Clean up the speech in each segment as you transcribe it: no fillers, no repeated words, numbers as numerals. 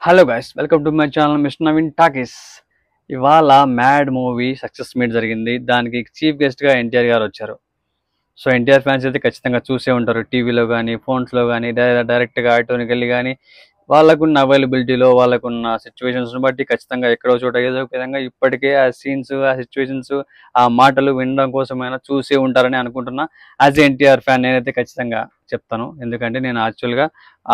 Hello guys, welcome to my channel mister Naveen talkies. ఇవాళ mad movie success meet జరిగింది. దానికి chief గెస్ట్గా ఎన్టీఆర్ గారు వచ్చారు. సో ఎన్టీఆర్ ఫ్యాన్స్ అయితే ఖచ్చితంగా చూసే ఉంటారు, టీవీలో కానీ ఫోన్స్లో కానీ డైరెక్ట్గా ఆటోనికి వెళ్ళి కానీ వాళ్ళకున్న అవైలబిలిటీలో వాళ్ళకున్న సిచ్యువేషన్స్ని బట్టి ఖచ్చితంగా ఎక్కడో చోట ఏదో ఒక విధంగా ఇప్పటికే ఆ సీన్స్, ఆ సిచ్యువేషన్స్, ఆ మాటలు వినడం కోసమైనా చూసే ఉంటారని అనుకుంటున్నా. యాజ్ ఎన్టీఆర్ ఫ్యాన్ నేనైతే ఖచ్చితంగా చెప్తాను. ఎందుకంటే నేను యాక్చువల్గా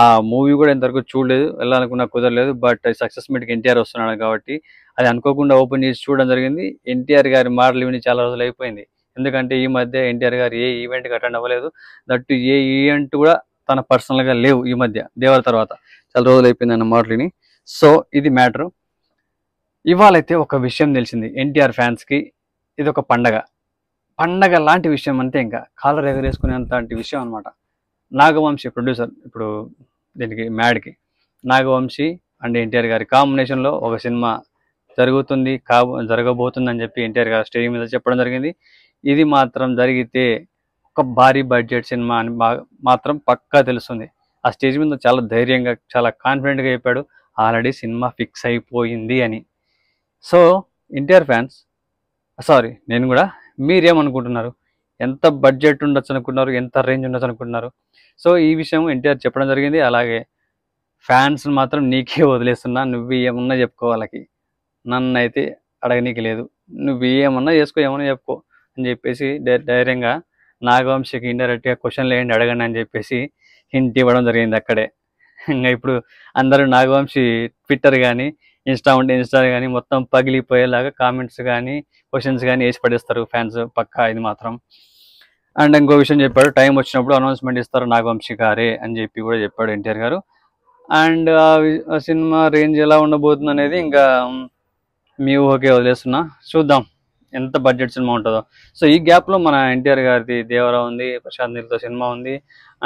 ఆ మూవీ కూడా ఇంతవరకు చూడలేదు, వెళ్ళాలనుకున్నా కుదరలేదు. బట్ సక్సెస్ మీట్కి ఎన్టీఆర్ వస్తున్నాడు కాబట్టి అది అనుకోకుండా ఓపెన్ చేసి చూడడం జరిగింది. ఎన్టీఆర్ గారి మాటలు విని చాలా రోజులు అయిపోయింది. ఎందుకంటే ఈ మధ్య ఎన్టీఆర్ గారు ఏ ఈవెంట్కి అటెండ్ అవ్వలేదు. దట్టు ఏ ఈవెంట్ కూడా తన పర్సనల్గా లేవు ఈ మధ్య. దేవర తర్వాత చాలా రోజులు అయిపోయింది అన్న మాటలని. సో ఇది మ్యాటరు. ఇవాళైతే ఒక విషయం తెలిసింది ఎన్టీఆర్ ఫ్యాన్స్కి. ఇది ఒక పండగ లాంటి విషయం అంతే, ఇంకా కాలర్ ఎగరేసుకునేంతటి విషయం అనమాట. నాగవంశీ ప్రొడ్యూసర్, ఇప్పుడు దీనికి మ్యాడ్కి నాగవంశీ అండ్ ఎన్టీఆర్ గారి కాంబినేషన్లో ఒక సినిమా జరగబోతుంది అని చెప్పి ఎన్టీఆర్ గారు స్టేజ్ మీద చెప్పడం జరిగింది. ఇది మాత్రం జరిగితే ఒక భారీ బడ్జెట్ సినిమా అని మాత్రం పక్కా తెలుస్తుంది. ఆ స్టేజ్ మీద చాలా ధైర్యంగా, చాలా కాన్ఫిడెంట్గా చెప్పాడు, ఆల్రెడీ సినిమా ఫిక్స్ అయిపోయింది అని. సో ఎన్టీఆర్ ఫ్యాన్స్, సారీ నేను కూడా, మీరేమనుకుంటున్నారు? ఎంత బడ్జెట్ ఉండొచ్చు అనుకుంటున్నారు? ఎంత రేంజ్ ఉండొచ్చు అనుకుంటున్నారు? సో ఈ విషయం ఎన్టీఆర్ చెప్పడం జరిగింది. అలాగే ఫ్యాన్స్ మాత్రం నీకే వదిలేస్తున్నా, నువ్వు ఏమన్నా చెప్పుకో, వాళ్ళకి నన్ను అయితే అడగనీకి లేదు, నువ్వు ఏమన్నా చేసుకో, ఏమన్నా చెప్పుకో అని చెప్పేసి ధైర్యంగా నాగవంశీకి ఇండైరెక్ట్గా క్వశ్చన్లు వేయండి, అడగండి అని చెప్పేసి హింట్ ఇవ్వడం జరిగింది అక్కడే. ఇంకా ఇప్పుడు అందరూ నాగవంశీ ట్విట్టర్ కానీ ఇన్స్టా కానీ మొత్తం పగిలిపోయేలాగా కామెంట్స్ కానీ క్వశ్చన్స్ కానీ వేసి పడేస్తారు ఫ్యాన్స్ పక్కా, ఇది మాత్రం. అండ్ ఇంకో విషయం చెప్పాడు, టైం వచ్చినప్పుడు అనౌన్స్మెంట్ ఇస్తారు నాగవంశీ గారే అని చెప్పి కూడా చెప్పాడు ఎన్టీఆర్ గారు. అండ్ ఆ సినిమా రేంజ్ ఎలా ఉండబోతుంది అనేది ఇంకా మీ ఊహకే వదిలేస్తున్నా, చూద్దాం ఎంత బడ్జెట్ సినిమా ఉంటుందో. సో ఈ గ్యాప్లో మన ఎన్టీఆర్ గారిది దేవరా ఉంది, ప్రశాంత్ నీల్తో సినిమా ఉంది,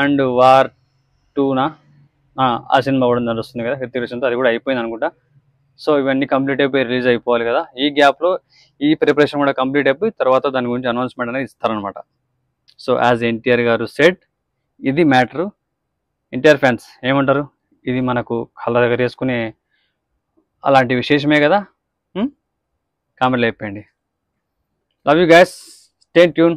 అండ్ వార్ 2 ఆ సినిమా కూడా నడుస్తుంది కదా హృతిక్ రోషన్తో, అది కూడా అయిపోయింది అనుకుంటా. సో ఇవన్నీ కంప్లీట్ అయిపోయి రిలీజ్ అయిపోవాలి కదా. ఈ గ్యాప్లో ఈ ప్రిపరేషన్ కూడా కంప్లీట్ అయిపోయి తర్వాత దాని గురించి అనౌన్స్మెంట్ అనేది ఇస్తారనమాట. సో యాజ్ ఎన్టీఆర్ గారు సెట్, ఇది మ్యాటరు. ఎన్టీఆర్ ఫ్యాన్స్ ఏమంటారు? ఇది మనకు కళ్ళ దగ్గర వేసుకునే అలాంటి విశేషమే కదా. కామెంట్లో చెప్పండి. Love you guys, stay tune.